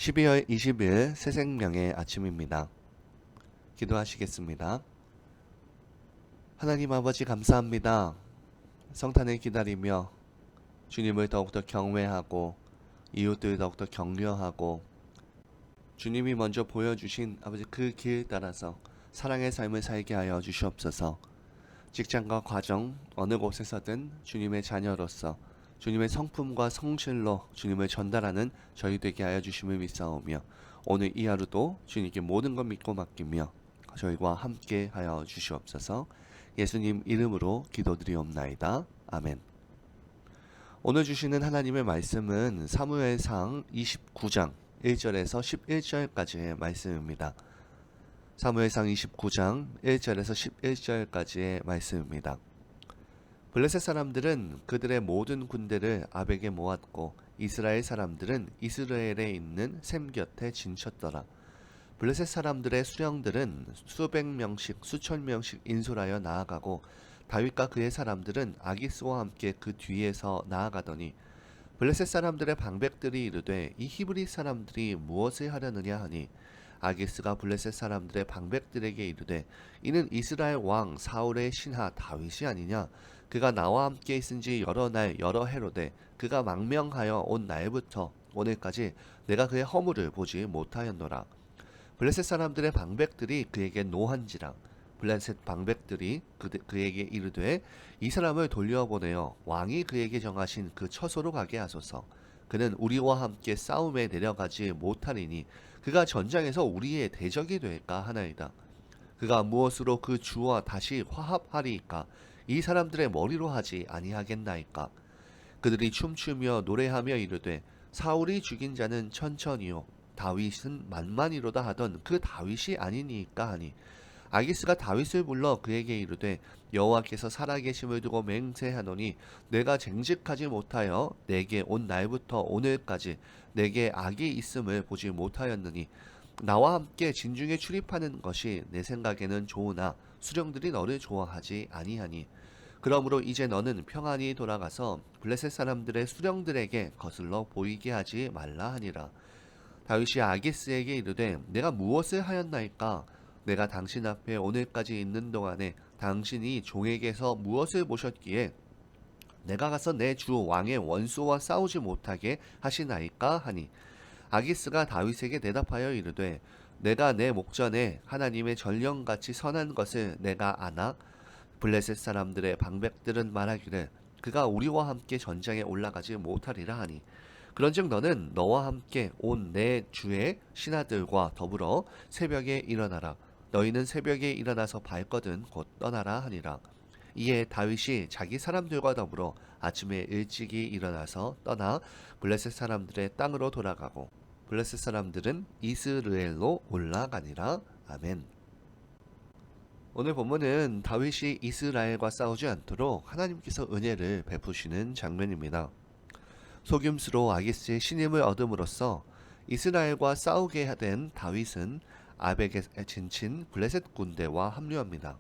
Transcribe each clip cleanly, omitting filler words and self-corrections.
12월 20일 새생명의 아침입니다. 기도하시겠습니다. 하나님 아버지 감사합니다. 성탄을 기다리며 주님을 더욱더 경외하고 이웃들을 더욱더 격려하고 주님이 먼저 보여주신 아버지 그 길 따라서 사랑의 삶을 살게 하여 주시옵소서. 직장과 가정 어느 곳에서든 주님의 자녀로서 주님의 성품과 성실로 주님을 전달하는 저희 되게 하여 주심을 믿사오며 오늘 이 하루도 주님께 모든 것 믿고 맡기며 저희와 함께 하여 주시옵소서. 예수님 이름으로 기도드리옵나이다. 아멘. 오늘 주시는 하나님의 말씀은 사무엘상 29장 1절에서 11절까지의 말씀입니다. 사무엘상 29장 1절에서 11절까지의 말씀입니다. 블레셋 사람들은 그들의 모든 군대를 아벡에 모았고 이스라엘 사람들은 이스라엘에 있는 셈 곁에 진쳤더라. 블레셋 사람들의 수령들은 수백 명씩 수천 명씩 인솔하여 나아가고 다윗과 그의 사람들은 아기스와 함께 그 뒤에서 나아가더니 블레셋 사람들의 방백들이 이르되 이 히브리 사람들이 무엇을 하려느냐 하니 아기스가 블레셋 사람들의 방백들에게 이르되 이는 이스라엘 왕 사울의 신하 다윗이 아니냐. 그가 나와 함께 있은지 여러 날 여러 해로되 그가 망명하여 온 날부터 오늘까지 내가 그의 허물을 보지 못하였노라. 블레셋 사람들의 방백들이 그에게 노한지라. 블레셋 방백들이 그에게 이르되 이 사람을 돌려보내어 왕이 그에게 정하신 그 처소로 가게 하소서. 그는 우리와 함께 싸움에 내려가지 못하리니 그가 전장에서 우리의 대적이 될까 하나이다. 그가 무엇으로 그 주와 다시 화합하리이까. 이 사람들의 머리로 하지 아니하겠나이까. 그들이 춤추며 노래하며 이르되 사울이 죽인 자는 천천히요 다윗은 만만이로다 하던 그 다윗이 아니니까 하니 아기스가 다윗을 불러 그에게 이르되 여호와께서 살아계심을 두고 맹세하노니 내가 쟁직하지 못하여 내게 온 날부터 오늘까지 내게 악이 있음을 보지 못하였느니 나와 함께 진중에 출입하는 것이 내 생각에는 좋으나 수령들이 너를 좋아하지 아니하니 그러므로 이제 너는 평안히 돌아가서 블레셋 사람들의 수령들에게 거슬러 보이게 하지 말라 하니라. 다윗이 아기스에게 이르되 내가 무엇을 하였나이까. 내가 당신 앞에 오늘까지 있는 동안에 당신이 종에게서 무엇을 보셨기에 내가 가서 내 주 왕의 원수와 싸우지 못하게 하시나이까 하니 아기스가 다윗에게 대답하여 이르되 내가 내 목전에 하나님의 전령같이 선한 것을 내가 아나. 블레셋 사람들의 방백들은 말하기를 그가 우리와 함께 전장에 올라가지 못하리라 하니 그런즉 너는 너와 함께 온 내 주의 신하들과 더불어 새벽에 일어나라. 너희는 새벽에 일어나서 밝거든 곧 떠나라 하니라. 이에 다윗이 자기 사람들과 더불어 아침에 일찍이 일어나서 떠나 블레셋 사람들의 땅으로 돌아가고 블레셋 사람들은 이스르엘로 올라가니라. 아멘. 오늘 본문은 다윗이 이스라엘과 싸우지 않도록 하나님께서 은혜를 베푸시는 장면입니다. 속임수로 아기스의 신임을 얻음으로써 이스라엘과 싸우게 된 다윗은 아벡에 진친 블레셋 군대와 합류합니다.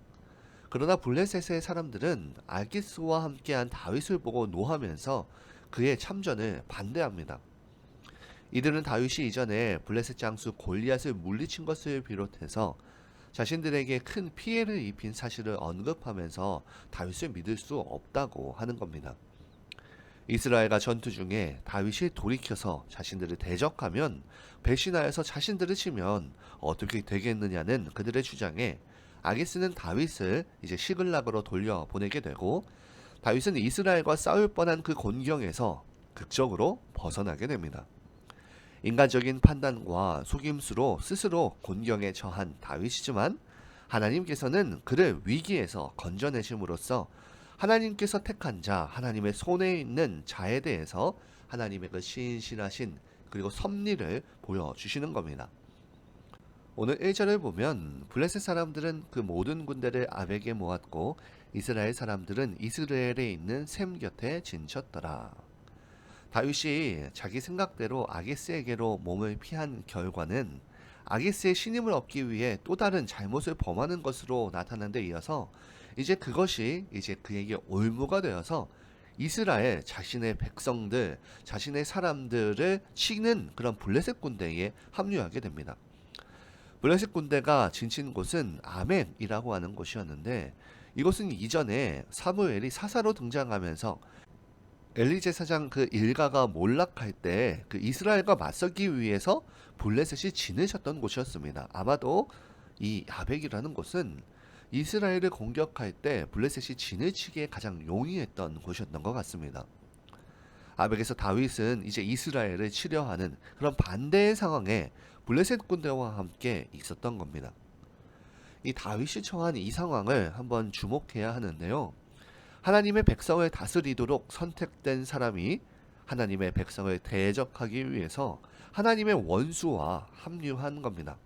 그러나 블레셋의 사람들은 아기스와 함께한 다윗을 보고 노하면서 그의 참전을 반대합니다. 이들은 다윗이 이전에 블레셋 장수 골리앗을 물리친 것을 비롯해서 자신들에게 큰 피해를 입힌 사실을 언급하면서 다윗을 믿을 수 없다고 하는 겁니다. 이스라엘과 전투 중에 다윗이 돌이켜서 자신들을 대적하면 배신하여서 자신들을 치면 어떻게 되겠느냐는 그들의 주장에 아기스는 다윗을 이제 시글락으로 돌려보내게 되고 다윗은 이스라엘과 싸울 뻔한 그 곤경에서 극적으로 벗어나게 됩니다. 인간적인 판단과 속임수로 스스로 곤경에 처한 다윗이지만 하나님께서는 그를 위기에서 건져내심으로써 하나님께서 택한 자, 하나님의 손에 있는 자에 대해서 하나님의 그 신실하신 그리고 섭리를 보여주시는 겁니다. 오늘 1절을 보면 블레셋 사람들은 그 모든 군대를 아벡에 모았고 이스라엘 사람들은 이스라엘에 있는 셈 곁에 진쳤더라. 다윗이 자기 생각대로 아기스에게로 몸을 피한 결과는 아기스의 신임을 얻기 위해 또 다른 잘못을 범하는 것으로 나타난 데 이어서 이제 그것이 이제 그에게 올무가 되어서 이스라엘 자신의 백성들, 자신의 사람들을 치는 그런 블레셋 군대에 합류하게 됩니다. 블레셋 군대가 진친 곳은 아멘이라고 하는 곳이었는데, 이곳은 이전에 사무엘이 사사로 등장하면서 엘리 제사장 그 일가가 몰락할 때 그 이스라엘과 맞서기 위해서 블레셋이 진을 쳤던 곳이었습니다. 아마도 이 야벡이라는 곳은 이스라엘을 공격할 때 블레셋이 진을 치기에 가장 용이했던 곳이었던 것 같습니다. 아벡에서 다윗은 이제 이스라엘을 치려 하는 그런 반대의 상황에 블레셋 군대와 함께 있었던 겁니다. 이 다윗이 처한 이 상황을 한번 주목해야 하는데요. 하나님의 백성을 다스리도록 선택된 사람이 하나님의 백성을 대적하기 위해서 하나님의 원수와 합류한 겁니다.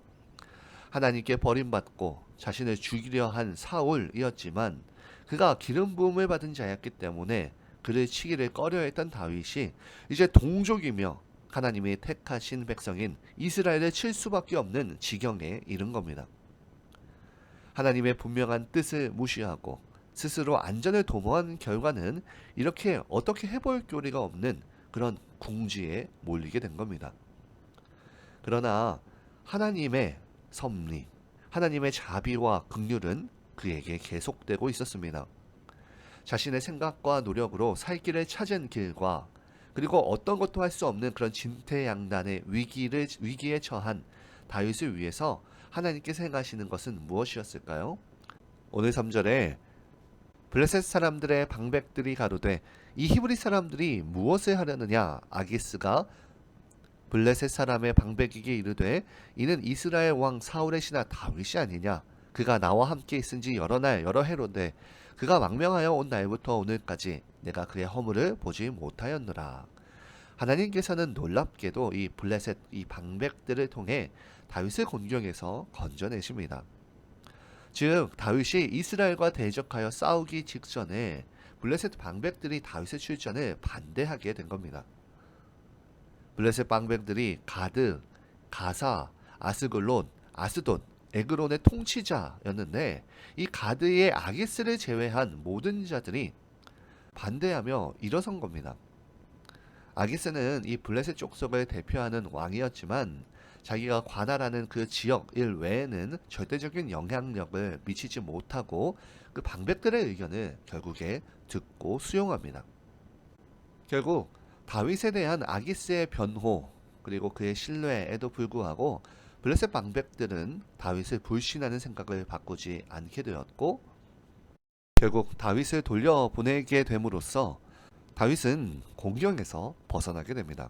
하나님께 버림받고 자신을 죽이려 한 사울이었지만 그가 기름 부음을 받은 자였기 때문에 그를 치기를 꺼려했던 다윗이 이제 동족이며 하나님이 택하신 백성인 이스라엘을 칠 수밖에 없는 지경에 이른 겁니다. 하나님의 분명한 뜻을 무시하고 스스로 안전을 도모한 결과는 이렇게 어떻게 해볼 교리가 없는 그런 궁지에 몰리게 된 겁니다. 그러나 하나님의 섭리, 하나님의 자비와 긍휼은 그에게 계속되고 있었습니다. 자신의 생각과 노력으로 살 길을 찾은 길과 그리고 어떤 것도 할 수 없는 그런 진퇴양난의 위기에 처한 다윗을 위해서 하나님께서 행하시는 것은 무엇이었을까요? 오늘 3절에 블레셋 사람들의 방백들이 가로되 이 히브리 사람들이 무엇을 하려느냐. 아기스가 블레셋 사람의 방백에게 이르되 이는 이스라엘 왕 사울의 신하 다윗이 아니냐. 그가 나와 함께 있은지 여러 날 여러 해로되 그가 망명하여 온 날부터 오늘까지 내가 그의 허물을 보지 못하였노라. 하나님께서는 놀랍게도 이 블레셋 이 방백들을 통해 다윗을 곤경에서 건져내십니다. 즉 다윗이 이스라엘과 대적하여 싸우기 직전에 블레셋 방백들이 다윗의 출전을 반대하게 된 겁니다. 블레셋 방백들이 가드, 가사, 아스글론, 아스돈, 에그론의 통치자였는데 이 가드의 아기스를 제외한 모든 자들이 반대하며 일어선 겁니다. 아기스는 이 블레셋 족속을 대표하는 왕이었지만 자기가 관할하는 그 지역 일 외에는 절대적인 영향력을 미치지 못하고 그 방백들의 의견을 결국에 듣고 수용합니다. 결국 다윗에 대한 아기스의 변호 그리고 그의 신뢰에도 불구하고 블레셋 방백들은 다윗을 불신하는 생각을 바꾸지 않게 되었고 결국 다윗을 돌려보내게 됨으로써 다윗은 공경에서 벗어나게 됩니다.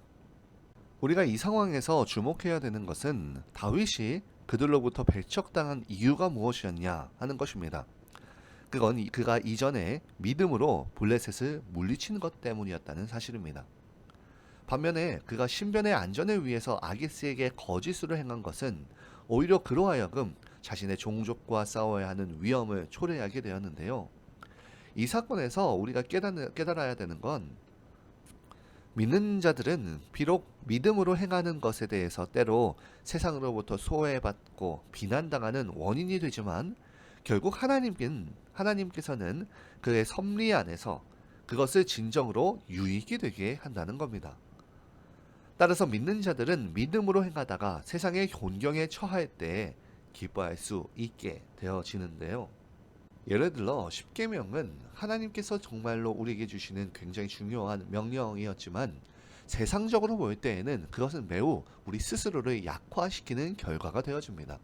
우리가 이 상황에서 주목해야 되는 것은 다윗이 그들로부터 배척당한 이유가 무엇이었냐 하는 것입니다. 그건 그가 이전에 믿음으로 블레셋을 물리친 것 때문이었다는 사실입니다. 반면에 그가 신변의 안전을 위해서 아기스에게 거짓으로 행한 것은 오히려 그로 하여금 자신의 종족과 싸워야 하는 위험을 초래하게 되었는데요. 이 사건에서 우리가 깨달아야 되는 건 믿는 자들은 비록 믿음으로 행하는 것에 대해서 때로 세상으로부터 소외받고 비난당하는 원인이 되지만 결국 하나님께서는 그의 섭리 안에서 그것을 진정으로 유익이 되게 한다는 겁니다. 따라서 믿는 자들은 믿음으로 행하다가 세상의 곤경에 처할 때 기뻐할 수 있게 되어지는데요. 예를 들어 십계명은 하나님께서 정말로 우리에게 주시는 굉장히 중요한 명령이었지만 세상적으로 볼 때에는 그것은 매우 우리 스스로를 약화시키는 결과가 되어집니다.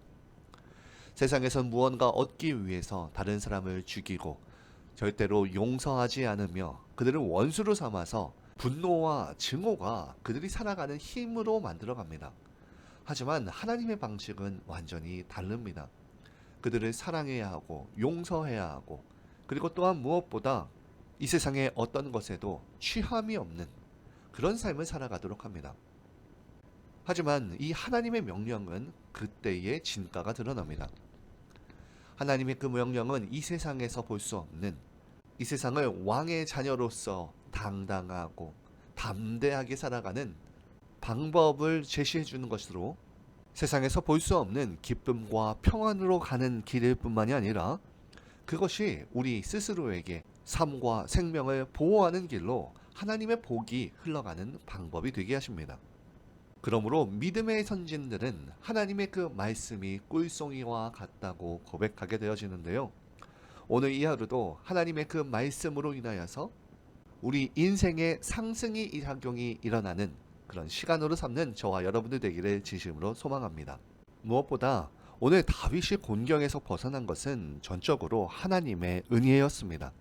세상에선 무언가 얻기 위해서 다른 사람을 죽이고 절대로 용서하지 않으며 그들을 원수로 삼아서 분노와 증오가 그들이 살아가는 힘으로 만들어갑니다. 하지만 하나님의 방식은 완전히 다릅니다. 그들을 사랑해야 하고 용서해야 하고 그리고 또한 무엇보다 이 세상의 어떤 것에도 취함이 없는 그런 삶을 살아가도록 합니다. 하지만 이 하나님의 명령은 그때의 진가가 드러납니다. 하나님의 그 명령은 이 세상에서 볼 수 없는 이 세상을 왕의 자녀로서 당당하고 담대하게 살아가는 방법을 제시해 주는 것으로 세상에서 볼 수 없는 기쁨과 평안으로 가는 길일 뿐만이 아니라 그것이 우리 스스로에게 삶과 생명을 보호하는 길로 하나님의 복이 흘러가는 방법이 되게 하십니다. 그러므로 믿음의 선진들은 하나님의 그 말씀이 꿀송이와 같다고 고백하게 되어지는데요. 오늘 이 하루도 하나님의 그 말씀으로 인하여서 우리 인생의 상승이 작용이 일어나는 그런 시간으로 삼는 저와 여러분들 되기를 진심으로 소망합니다. 무엇보다 오늘 다윗이 곤경에서 벗어난 것은 전적으로 하나님의 은혜였습니다.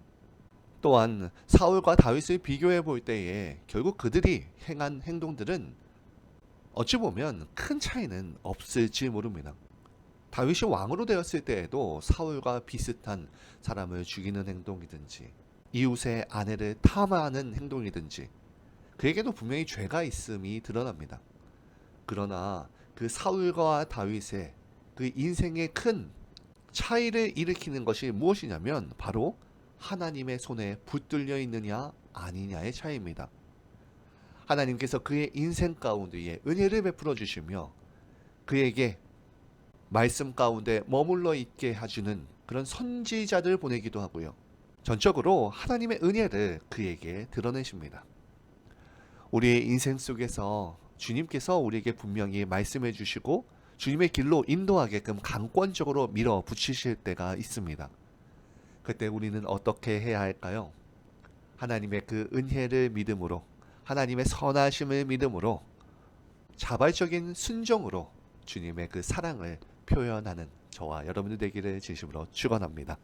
또한 사울과 다윗을 비교해 볼 때에 결국 그들이 행한 행동들은 어찌 보면 큰 차이는 없을지 모릅니다. 다윗이 왕으로 되었을 때에도 사울과 비슷한 사람을 죽이는 행동이든지 이웃의 아내를 탐하는 행동이든지 그에게도 분명히 죄가 있음이 드러납니다. 그러나 그 사울과 다윗의 그 인생의 큰 차이를 일으키는 것이 무엇이냐면 바로 하나님의 손에 붙들려 있느냐 아니냐의 차이입니다. 하나님께서 그의 인생 가운데에 은혜를 베풀어 주시며 그에게 말씀 가운데 머물러 있게 해주는 그런 선지자들 보내기도 하고요. 전적으로 하나님의 은혜를 그에게 드러내십니다. 우리의 인생 속에서 주님께서 우리에게 분명히 말씀해 주시고 주님의 길로 인도하게끔 강권적으로 밀어붙이실 때가 있습니다. 그때 우리는 어떻게 해야 할까요? 하나님의 그 은혜를 믿음으로 하나님의 선하심을 믿음으로 자발적인 순종으로 주님의 그 사랑을 표현하는 저와 여러분들 되기를 진심으로 축원합니다.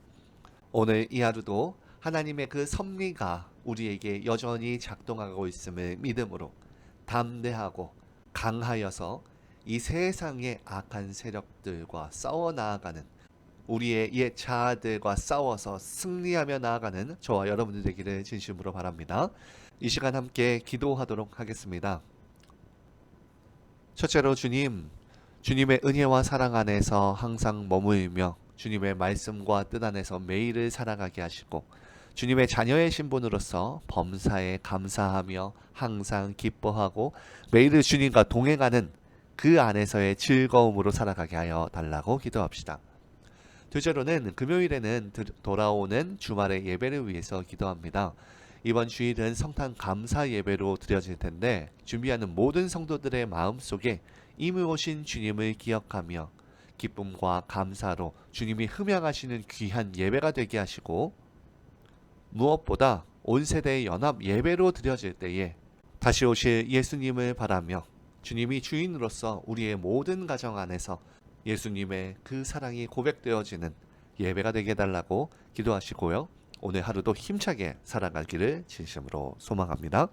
오늘 이 하루도 하나님의 그 섭리가 우리에게 여전히 작동하고 있음을 믿음으로 담대하고 강하여서 이 세상의 악한 세력들과 싸워 나아가는 우리의 옛 자아들과 싸워서 승리하며 나아가는 저와 여러분들 되기를 진심으로 바랍니다. 이 시간 함께 기도하도록 하겠습니다. 첫째로 주님의 은혜와 사랑 안에서 항상 머물며 주님의 말씀과 뜻 안에서 매일을 살아가게 하시고 주님의 자녀의 신분으로서 범사에 감사하며 항상 기뻐하고 매일을 주님과 동행하는 그 안에서의 즐거움으로 살아가게 하여 달라고 기도합시다. 둘째로는 금요일에는 돌아오는 주말의 예배를 위해서 기도합니다. 이번 주일은 성탄 감사 예배로 드려질 텐데 준비하는 모든 성도들의 마음속에 이미 오신 주님을 기억하며 기쁨과 감사로 주님이 흠양하시는 귀한 예배가 되게 하시고 무엇보다 온 세대의 연합 예배로 드려질 때에 다시 오실 예수님을 바라며 주님이 주인으로서 우리의 모든 가정 안에서 예수님의 그 사랑이 고백되어지는 예배가 되게 해달라고 기도하시고요. 오늘 하루도 힘차게 살아가기를 진심으로 소망합니다.